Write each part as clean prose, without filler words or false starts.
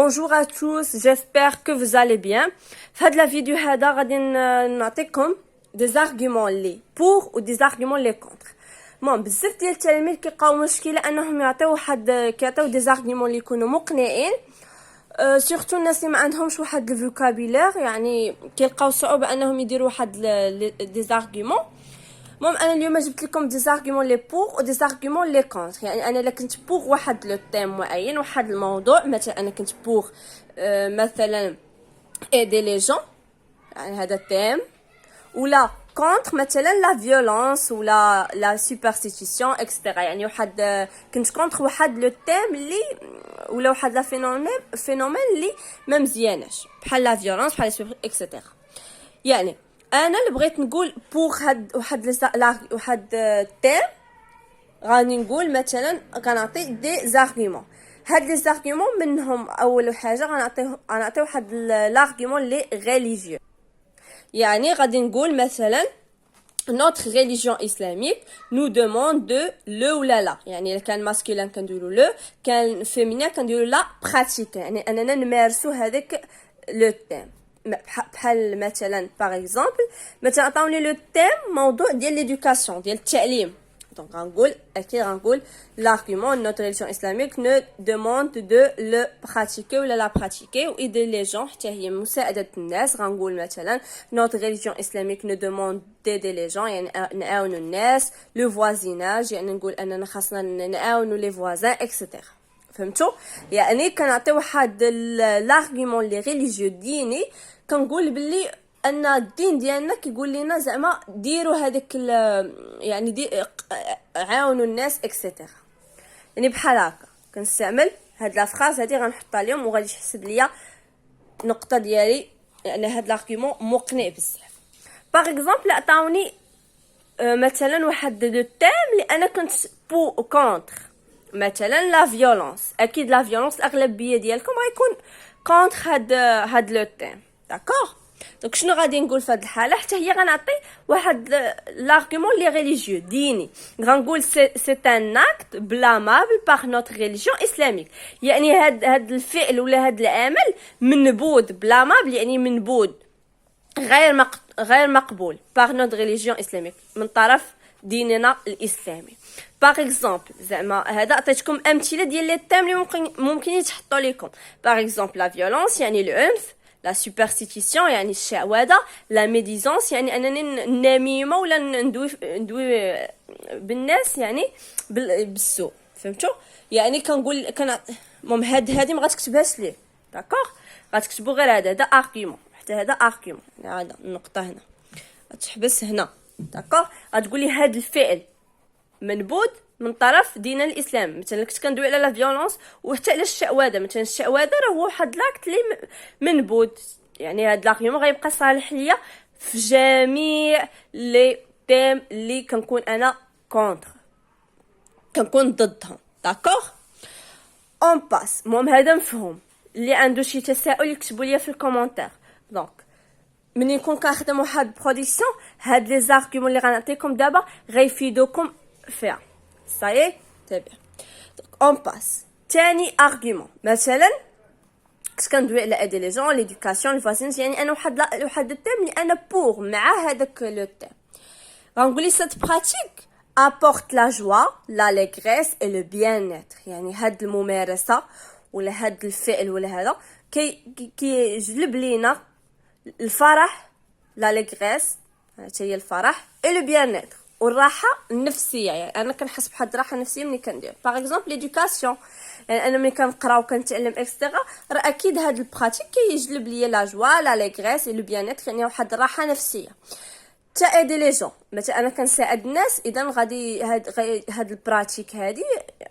Bonjour à tous, j'espère que vous allez bien. في هاد la vidéo هذا غادي نعطيكم des arguments لي pour ou des arguments لي contre. المهم بزاف ديال التلاميذ كيلقاو مشكله انهم كيعطيو des arguments اللي يكونوا مقنعين. سورتو الناس اللي ما عندهمش واحد الفوكابولير، يعني كيلقاو صعوبه انهم يديروا واحد des arguments. المهم انا اليوم جبت لكم دي زارغومون لي بور و دي زارغومون لي كونتر. يعني انا الا كنت بور واحد لو تيم معين، واحد الموضوع، مثلا انا كنت بور مثلا ايدي لي جون، يعني هذا تيم، ولا كونتر مثلا لا فيولونس ولا لا سوبرستيتيسيون اكسترا. يعني واحد كنت كونتر واحد لو تيم اللي ولا واحد لا فينومين اللي ما مزياناش، بحال لا فيولونس بحال اكسترا. يعني انا اللي بغيت نقول بوغ هاد واحد تيم، غادي نقول مثلا كنعطي دي زارغومون. هاد لي زارغومون منهم اول حاجه غنعطي واحد لارغومون لي ريليجيو. يعني غادي نقول مثلا notre religion islamique nous demande de le ou la. يعني كان ماسكولين كنديروا لو، كان فيمينين كنديروا لا براتيك، يعني اننا نمارسوا هذاك لو تيم. بحال مثلا باغ اكزومبل مثلا عطاوني لو تيم موضوع ديال ليدوكاسيون، ديال التعليم، دونك غنقول اكيد غنقول l'argument notre religion islamique ne demande de le pratiquer ولا لا pratiquer و aider les gens، حتى هي مساعدة الناس. غنقول مثلا notre religion islamique ne demande d'aider les gens، يعني نعاونوا الناس. le voisinage، يعني نقول اننا خاصنا نعاونوا les voisins etc. فهمتوا؟ يعني كنعطي واحد لارغومون لي ريليجيو ديني، كنقول باللي ان الدين ديالنا كيقول لنا زعما ديروا هذاك يعني عاونوا الناس اكسيتيرا. يعني بحال هكا كنستعمل هاد لا فراز هادي، غنحطها اليوم وغادي يحسب ليا النقطه ديالي، يعني هاد لارغومون مقنع بزاف. باغ اكزومبل عطاوني مثلا واحد دو تيم اللي انا كنت بو كونتر، مثلا لا فيولونس. اكيد لا فيولونس الاغلبيه ديالكم غيكون كونتر هاد لو تيم، داكوغ. دونك شنو غادي نقول في هاد الحاله؟ حتى هي غنعطي واحد لارغومون لي ريليجيو ديني. غنقول سي ان اكت بلامابل باغ نوت ريليجيون اسلاميك، يعني هاد الفعل ولا هاد العمل منبوذ، بلامابل يعني منبوذ غير مقبول، باغ نوت ريليجيون اسلاميك، من طرف ديننا الاسلامي. باغ اكزومبل زعما هذا عطيتكم امثله ديال لي تيم اللي ممكن يتحطوا لكم. باغ اكزومبل لا فيولونس يعني العنف، لا سوبرستيتيسيون يعني الشعوذه، لا ميديزونس يعني انني نميمه ولا ندوي بالناس يعني بالسوء. فهمتوا؟ يعني كنقول المهم هذه ما غتكتبهاش ليه، داكوغ، غتكتبوا غير هذا ارغيومون، حتى هذا ارغيومون، يعني هذا النقطه هنا غتحبس هنا، داكوغ. غتقولي هذا الفعل منبوذ من طرف دين الاسلام. مثلا كنت كندوي على لا فيولونس وحتى على الشعوذه، مثلا الشعوذه راه هو واحد لاكت اللي منبوذ، يعني هاد لاغيوم غيبقى صالح ليا في جميع لي تيم اللي كنكون انا كونتر، كنكون ضدهم، داكوغ. اون باس. المهم هذا مفهوم. اللي عنده شي تساؤل يكتبوا لي في الكومونتير. دونك ملي نكون كنخدم واحد برودكسيون، هاد لي زارغومون اللي غنعطيكم دابا غيفيدوكم فيها. صايي تابع. اون باس. تاني ارغومون، مثلا كنت كندوي على ايدي لي جون، ليدوكاسيون، الفاسينس، يعني انا واحد التيم اللي انا بور مع هذاك لو تيم. غنقول لي سيت براتيك apporte la joie, l'allégresse et le bien-être. يعني هاد الممارسه ولا هاد الفعل ولا هذا كيجلب لينا الفرح، l'allégresse حتى هي الفرح، et le bien-être والراحه النفسيه. يعني انا كنحس بواحد الراحه نفسيه ملي كندير باغ اكزومبل ليدوكاسيون. يعني انا ملي كنقرا وكنتعلم اكسترا، راه اكيد هاد البراتيك كيجلب ليا لا جوا، l'allégresse et le bien-être، يعني واحد الراحه نفسيه. تا ايدي لي جون، مثلا انا كنساعد الناس، اذا غادي هاد البراتيك هادي،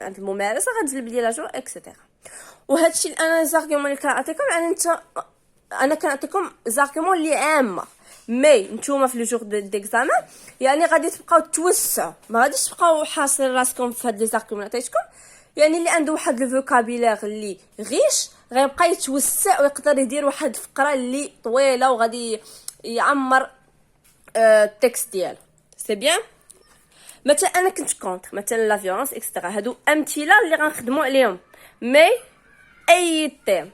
هاد الممارسه غتجلب لي لا جو اكسيتيرا. وهادشي اللي انا زارغومون اللي كنعطيكم، يعني انا كنعطيكم زارغومون اللي عامه، مي نتوما في لو جور ديكزامان يعني غادي تبقاو توسعوا، ما غاديش تبقاو حاصرين راسكم في هاد لي زارغومون اللي عطيتكم. يعني اللي عنده واحد لو فوكابولير اللي غيش غيبقى يتوسع ويقدر يدير واحد الفقره اللي طويله وغادي يعمر التكست ديالو. سي بيان. مثلا انا كنت كونتر مثلا لا فيولونس اكسترا، هادو امثله اللي غنخدموا عليهم. مي اي تيم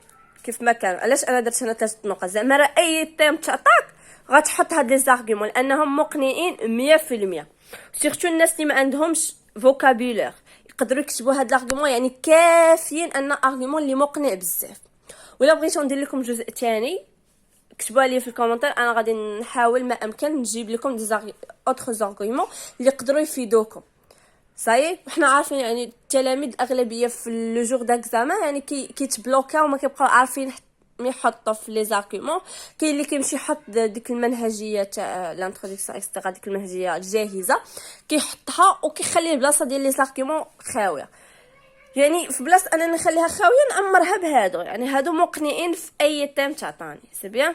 كيف ما كان. علاش انا درت هنا 3 نقط؟ زعما راه اي تيم تعطاك غتحط هاد لي زارغومون لانهم مقنعين 100%. سيرتو الناس اللي ما عندهمش فوكابولير يقدروا يكتبوا هاد الارغومون، يعني كافيين ان ارغومون اللي مقنع بزاف. ولا بغيتو ندير لكم جزء ثاني كتبوها لي في الكومنتير، انا غادي نحاول ما امكن نجيب لكم دي اوتر زارغومون اللي يقدروا يفيدوكم. صايي وحنا عارفين يعني التلاميذ الاغلبيه في لو جور داكزامان يعني كيتبلوكاو وما كيبقاو عارفين يحطوا في لي زارغومون. كاين اللي كيمشي يحط ديك المنهجيه تاع لانتروداكسيون اكسترا، ديك المنهجيه الجاهزه كيحطها وكيخلي البلاصه ديال لي زارغومون خاويه. يعني في بلاصه انا نخليها خاويه نعمرها بهادو، يعني هادو مقنعين في اي تيم تعطاني سي بيان.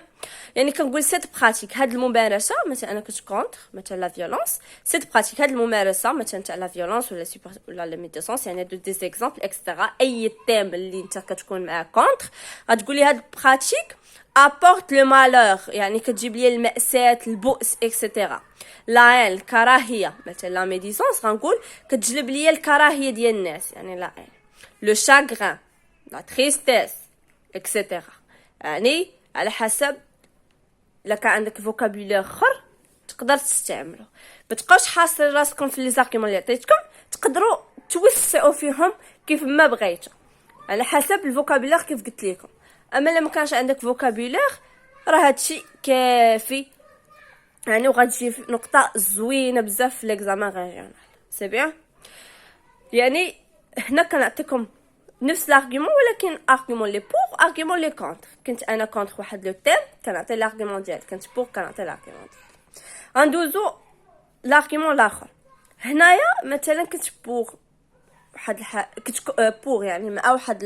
يعني كنقول سيت براتيك هاد الممارسه، مثلا انا كنت كونتر مثلا لا فيولونس، سيت براتيك هاد الممارسه مثلا تاع لا فيولونس ولا سوبر ولا لا ميديسونس، يعني هادو دي زيكزامبل اكسترا. اي تيم اللي انت كتكون معاه كونتر غتقولي هاد براتيك apporte le malheur، يعني كتجيب لي المأساة البؤس اكسيتيرا. لا الكراهيه مثلا لا ميديسونس غنقول كتجلب لي الكراهيه ديال الناس، يعني لا لو شاغران لا تريستيس اكسيتيرا. يعني على حسب الا كان عندك فوكابولير اخر تقدر تستعمله. ما تبقاوش حاصر راسكم في لي زارغومون اللي عطيتكم، تقدروا توسعوا فيهم كيف ما بغيتوا على حسب الفوكابولير كيف قلت لكم. اما لما كانش عندك فوكابولير راه هادشي كافي، يعني وغتجي نقطه زوينه بزاف في ليكزامان ريجيونال سي بيان. يعني هنا كنعطيكم نفس لارغومون ولكن ارغومون لي بور ارغومون لي كونتر. كنت انا كونتر واحد لو تيم كنعطي لارغومون ديالي، كنت بور كنعطي لارغومون ديالي. غندوزو لارغومون الاخر. هنايا مثلا كنت بور واحد كنت بور يعني مع واحد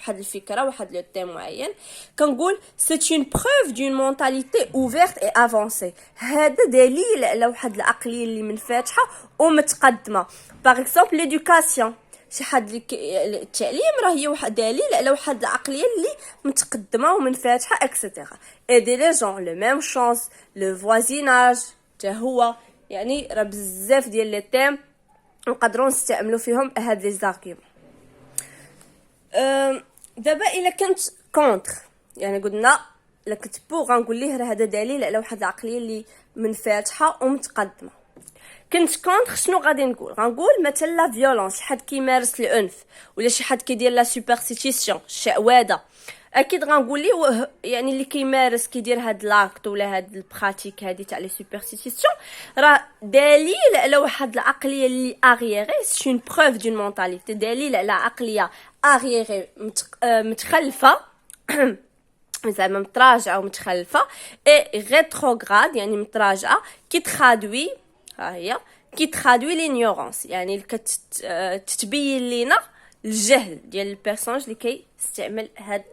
الفكره واحد لو تيم معين، كنقول سي اون بروف دون مونتاليتي اوفيرت اي افونسي. هذا دليل على واحد العقليه اللي منفتحه ومتقدمه. باغ اكزومبل ليدوكاسيون، شي حد اللي التعليم راه هي واحد دليل على واحد العقليه اللي متقدمه ومنفتحه اكسيتيرا. ايدي لي جون لو ميم شونس لو فوازيناج حتى هو، يعني راه بزاف ديال لي تيم نقدروا نستعملوا فيهم هاد لي زارغومون. دابا الا كنت كونتر يعني قلنا الا كنت بو غنقول ليه راه هذا دليل على واحد العقليه اللي منفتحه ومتقدمه. كنت كونتر شنو غادي نقول؟ غنقول مثلا لا فيولونس، شي حد كيمارس العنف ولا شي حد كيدير لا سوبرستيسيون الشعوذه، اكيد غنقول ليه يعني اللي كيمارس كيدير هاد لاكت ولا هاد البراتيك هادي تاع لي سوبرستيسيون راه دليل على واحد العقليه اللي اغييري، سي اون بروف دون مونتاليتي، دليل على عقليه اغييري متخلفه زعما متراجعه ومتخلفه، اي ريتروغراد يعني متراجعه كي تخادوي ها هي كي تخادوي لينيورونس، يعني كتبين لينا الجهل ديال البيرسونج اللي كيستعمل هاد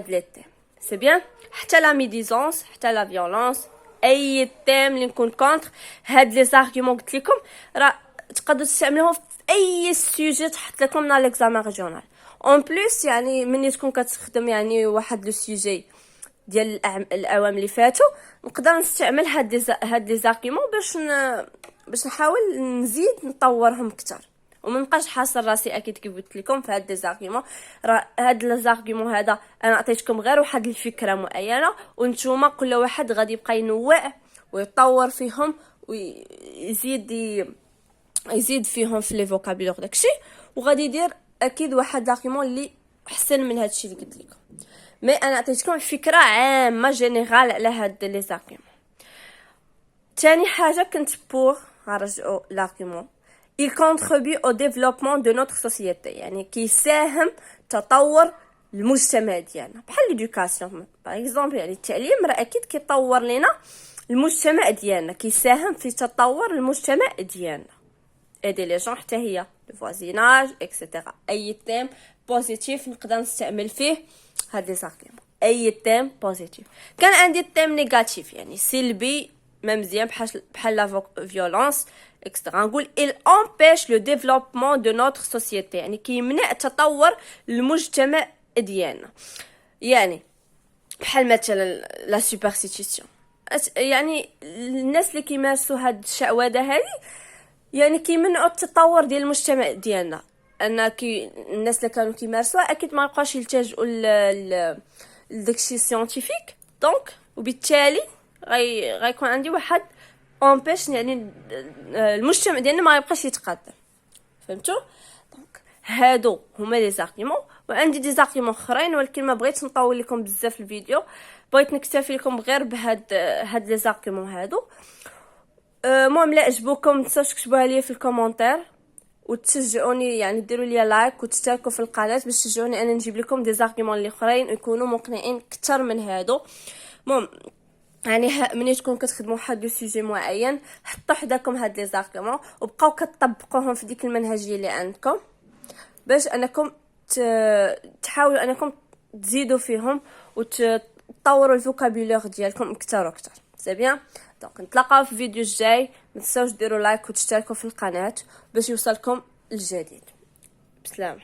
لي تيم سي بيان. حتى لا ميديزونس حتى لا فيولونس اي تيم اللي نكون كونتر هاد لي زارغومون قلت لكم راه تقدروا تستعملوهم في اي سوجي تحط لكم نا ليكزامان ريجيونال. اون بليس يعني ملي تكون كتخدم يعني واحد لو سوجي ديال الاعوام اللي فاتوا نقدر نستعمل هاد لي زارغومون باش نحاول نزيد نطورهم اكثر وما نبقاش حاصر راسي اكيد كيف قلت لكم في هاد لي زارغومون. راه هاد لي زارغومون هذا انا عطيتكم غير واحد الفكره معينه وانتوما كل واحد غادي يبقى ينوع ويطور فيهم ويزيد فيهم في لي فوكابولير داكشي، وغادي يدير اكيد واحد لارغومون اللي احسن من هادشي اللي قلت لكم. مي انا عطيتكم فكره عامه جينيرال على هاد لي زارغومون. ثاني حاجه كنت بور غنرجعوا لارغومون il contribue au développement de notre société، يعني كيساهم تطور المجتمع ديالنا بحال ليدوكاسيون باغ اكزومبل، يعني التعليم راه اكيد كيطور لينا المجتمع ديالنا، كيساهم في تطور المجتمع ديالنا. ايدي لي جون حتى هي الفوازيناج اكسيتيرا. اي تيم بوزيتيف نقدر نستعمل فيه هاد لي زارغومون، اي تيم بوزيتيف. كان عندي تيم نيجاتيف يعني سلبي ما مزيان بحال لا فيولونس اكسترا، نقول il empêche le développement de notre société، يعني كيمنع تطور المجتمع ديالنا. يعني بحال مثلا لا سوبرستيسيون، يعني الناس اللي كيمارسوا هاد الشعوذه هذه يعني كيمنعوا التطور ديال المجتمع ديالنا. ان كي الناس اللي كانوا كيمارسوها اكيد ما يبقاوش يلتجئوا لداكشي سيانتيفيك. دونك وبالتالي غيكون عندي واحد امبيش، يعني المجتمع ديالنا ما يبقاش يتقدم. فهمتوا؟ دونك هادو هما لي زارغيومون، وعندي دي زارغيومون اخرين ولكن ما بغيتش نطول لكم بزاف الفيديو، بغيت نكتفي لكم غير هاد لي زارغيومون هادو. المهم لا عجبوكم متنساوش تكتبوها لي في الكومونتير وتشجعوني، يعني ديروا لي لايك وتشتركوا في القناه باش تشجعوني انا نجيب لكم دي زارغيومون اللي اخرين يكونوا مقنعين اكثر من هادو. المهم يعني ملي تكون كتخدموا واحد لو سوجي معين حطوا حداكم هاد لي زارغيومون وبقاو كتطبقوهم في ديك المنهجيه اللي عندكم باش انكم تحاولوا انكم تزيدوا فيهم وتطوروا الفوكابولير ديالكم اكثر واكثر. سي بيان. دونك نتلاقاو في الفيديو الجاي، ما تنساوش ديروا لايك وتشتركوا في القناه باش يوصلكم الجديد. بسلامه.